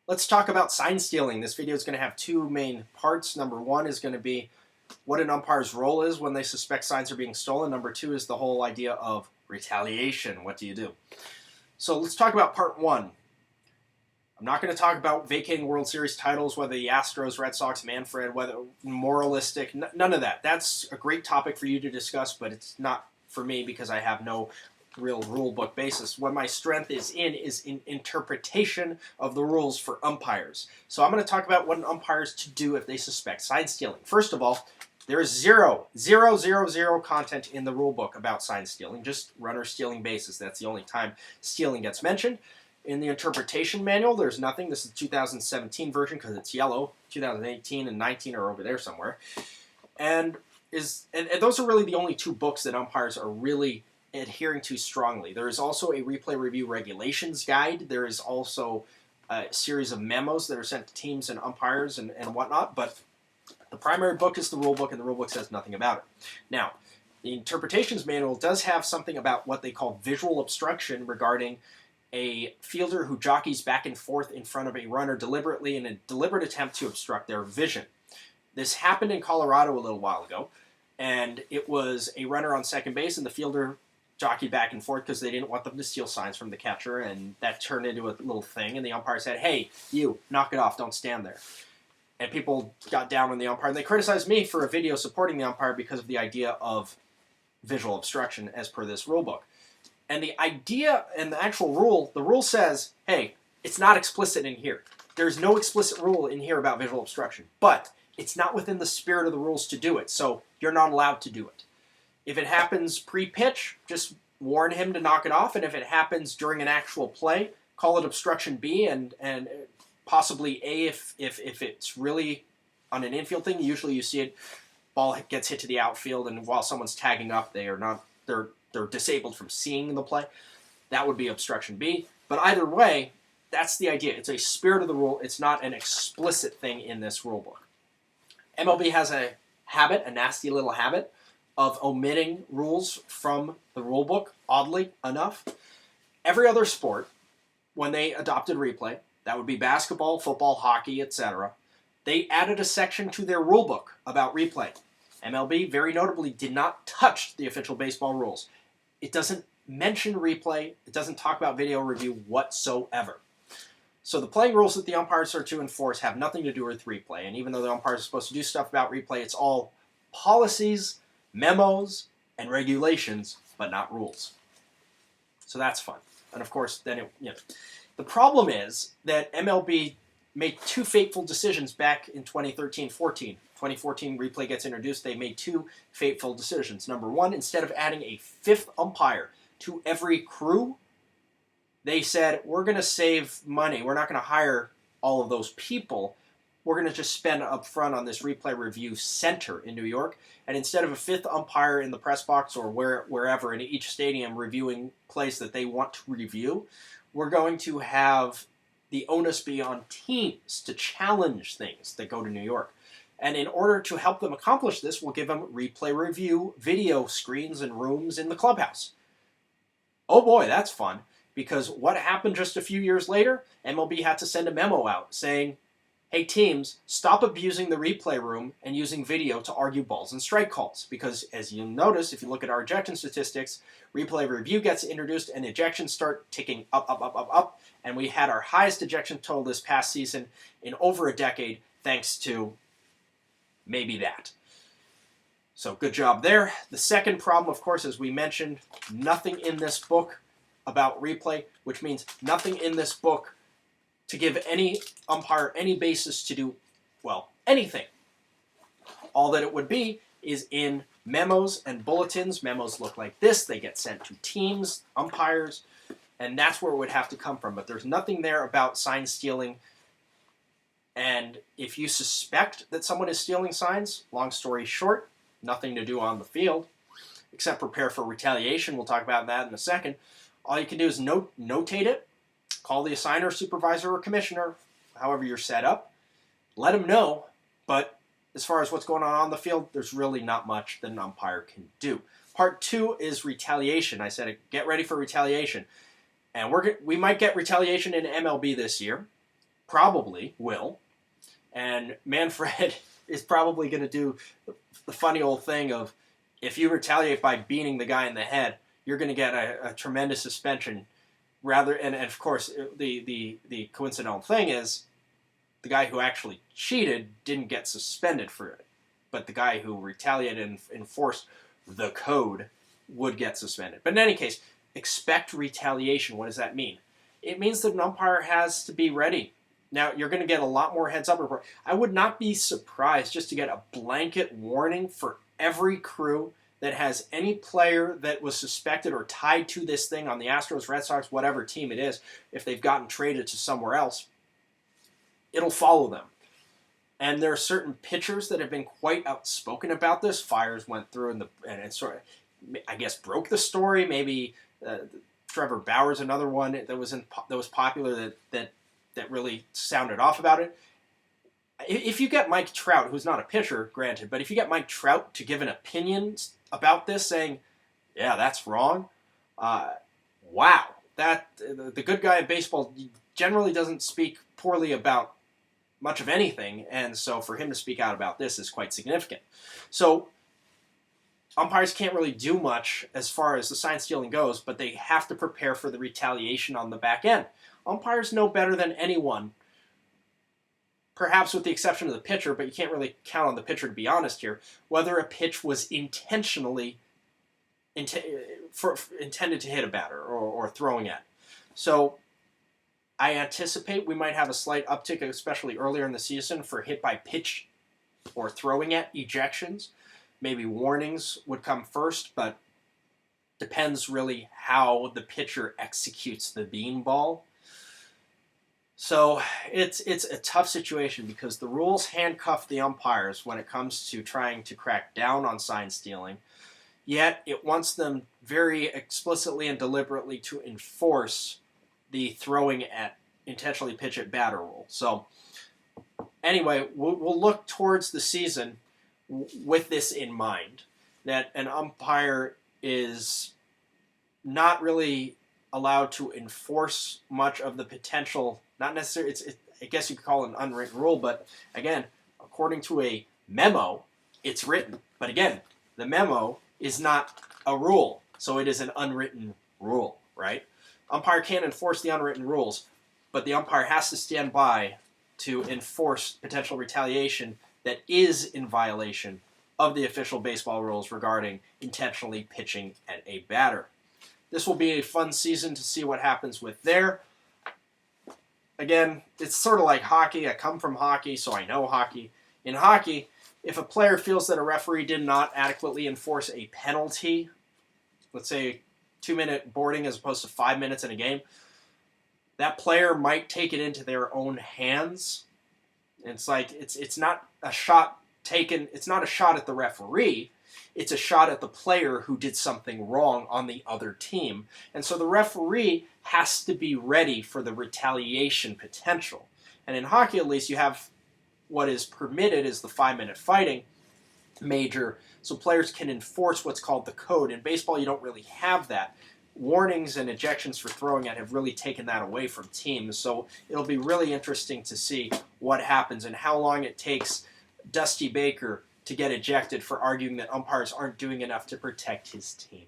Let's talk about sign stealing. This video is going to have two main parts. Number one is going to be what an umpire's role is when they suspect signs are being stolen. Number two is the whole idea of retaliation. What do you do? So let's talk about part one. I'm not going to talk about vacating World Series titles, whether the Astros, Red Sox, Manfred, whether moralistic, none of that. That's a great topic for you to discuss, but it's not for me because I have no real rule book basis. What my strength is in interpretation of the rules for umpires. So I'm going to talk about what an umpire is to do if they suspect sign stealing. First of all, there is zero content in the rule book about sign stealing, just runner stealing bases. That's the only time stealing gets mentioned. In the interpretation manual, there's nothing. This is the 2017 version because it's yellow. 2018 and 19 are over there somewhere. And those are really the only two books that umpires are really adhering to strongly. There is also a replay review regulations guide. There is also a series of memos that are sent to teams and umpires and whatnot, but the primary book is the rule book, and the rule book says nothing about it. Now, the interpretations manual does have something about what they call visual obstruction regarding a fielder who jockeys back and forth in front of a runner deliberately in a deliberate attempt to obstruct their vision. This happened in Colorado a little while ago, and it was a runner on second base, and the fielder jockeyed back and forth because they didn't want them to steal signs from the catcher, and that turned into a little thing, and the umpire said, "Hey, you, knock it off, don't stand there." And people got down on the umpire, and they criticized me for a video supporting the umpire because of the idea of visual obstruction as per this rule book. And the idea and the actual rule, the rule says, hey, it's not explicit in here. There's no explicit rule in here about visual obstruction, but it's not within the spirit of the rules to do it, so you're not allowed to do it. If it happens pre-pitch, just warn him to knock it off, and if it happens during an actual play, call it obstruction B and possibly A if it's really on an infield thing. Usually you see it, ball gets hit to the outfield, and while someone's tagging up, they're disabled from seeing the play. That would be obstruction B. But either way, that's the idea. It's a spirit of the rule. It's not an explicit thing in this rule book. MLB has a habit, a nasty little habit, of omitting rules from the rule book, oddly enough. Every other sport, when they adopted replay, that would be basketball, football, hockey, etc., they added a section to their rule book about replay. MLB, very notably, did not touch the official baseball rules. It doesn't mention replay. It doesn't talk about video review whatsoever. So the playing rules that the umpires are to enforce have nothing to do with replay. And even though the umpires are supposed to do stuff about replay, it's all policies, memos, and regulations, but not rules. So that's fun. And of course, then the problem is that MLB made two fateful decisions back in 2013-14. 2014 replay gets introduced. They made two fateful decisions. Number one, instead of adding a fifth umpire to every crew, they said, we're going to save money. We're not going to hire all of those people. We're going to just spend up front on this replay review center in New York. And instead of a fifth umpire in the press box or wherever in each stadium reviewing plays that they want to review, we're going to have the onus be on teams to challenge things that go to New York. And in order to help them accomplish this, we'll give them replay review video screens and rooms in the clubhouse. Oh boy, that's fun. Because what happened just a few years later? MLB had to send a memo out saying, hey teams, stop abusing the replay room and using video to argue balls and strike calls. Because as you'll notice, if you look at our ejection statistics, replay review gets introduced and ejections start ticking up. And we had our highest ejection total this past season in over a decade, thanks to maybe that. So good job there. The second problem, of course, as we mentioned, nothing in this book about replay, which means nothing in this book to give any umpire any basis to do, well, anything. All that it would be is in memos and bulletins. Memos look like this. They get sent to teams, umpires, and that's where it would have to come from. But there's nothing there about sign stealing. And if you suspect that someone is stealing signs, long story short, nothing to do on the field, except prepare for retaliation. We'll talk about that in a second. All you can do is notate it, call the assigner, supervisor, or commissioner, however you're set up, let them know, but as far as what's going on the field, there's really not much that an umpire can do. Part two is retaliation. I said, get ready for retaliation. And we might get retaliation in MLB this year. probably will. And Manfred is probably going to do the funny old thing of, if you retaliate by beating the guy in the head, you're going to get a tremendous suspension. And of course, the coincidental thing is, the guy who actually cheated didn't get suspended for it, but the guy who retaliated and enforced the code would get suspended. But in any case, expect retaliation. What does that mean? It means that an umpire has to be ready. Now, you're going to get a lot more heads-up report. I would not be surprised just to get a blanket warning for every crew that has any player that was suspected or tied to this thing on the Astros, Red Sox, whatever team it is, if they've gotten traded to somewhere else. It'll follow them. And there are certain pitchers that have been quite outspoken about this. Fires went through and sort of, I guess, broke the story. Maybe Trevor Bauer's another one that was popular that really sounded off about it. If you get Mike Trout, who's not a pitcher, granted, but if you get Mike Trout to give an opinion about this, saying, "Yeah, that's wrong," wow, the good guy in baseball generally doesn't speak poorly about much of anything, and so for him to speak out about this is quite significant. So umpires can't really do much as far as the sign stealing goes, but they have to prepare for the retaliation on the back end. Umpires know better than anyone, perhaps with the exception of the pitcher, but you can't really count on the pitcher to be honest here, whether a pitch was intentionally intended to hit a batter or throwing at. So I anticipate we might have a slight uptick, especially earlier in the season, for hit by pitch or throwing at ejections. Maybe warnings would come first, but depends really how the pitcher executes the beanball. So it's a tough situation because the rules handcuff the umpires when it comes to trying to crack down on sign stealing, yet it wants them very explicitly and deliberately to enforce the throwing at intentionally pitch at batter rule. So anyway, we'll look towards the season with this in mind, that an umpire is not really allowed to enforce much of the potential, not necessarily, I guess you could call it an unwritten rule, but again, according to a memo, it's written. But again, the memo is not a rule, so it is an unwritten rule, right? Umpire can't enforce the unwritten rules, but the umpire has to stand by to enforce potential retaliation that is in violation of the official baseball rules regarding intentionally pitching at a batter. This will be a fun season to see what happens with there. Again, it's sort of like hockey. I come from hockey, so I know hockey. In hockey, if a player feels that a referee did not adequately enforce a penalty, let's say 2-minute boarding as opposed to 5 minutes in a game, that player might take it into their own hands. It's like it's not a shot taken. It's not a shot at the referee. It's a shot at the player who did something wrong on the other team. And so the referee has to be ready for the retaliation potential. And in hockey, at least, you have what is permitted is the 5-minute fighting major, so players can enforce what's called the code. In baseball, you don't really have that. Warnings and ejections for throwing at have really taken that away from teams. So it'll be really interesting to see what happens and how long it takes Dusty Baker to get ejected for arguing that umpires aren't doing enough to protect his team.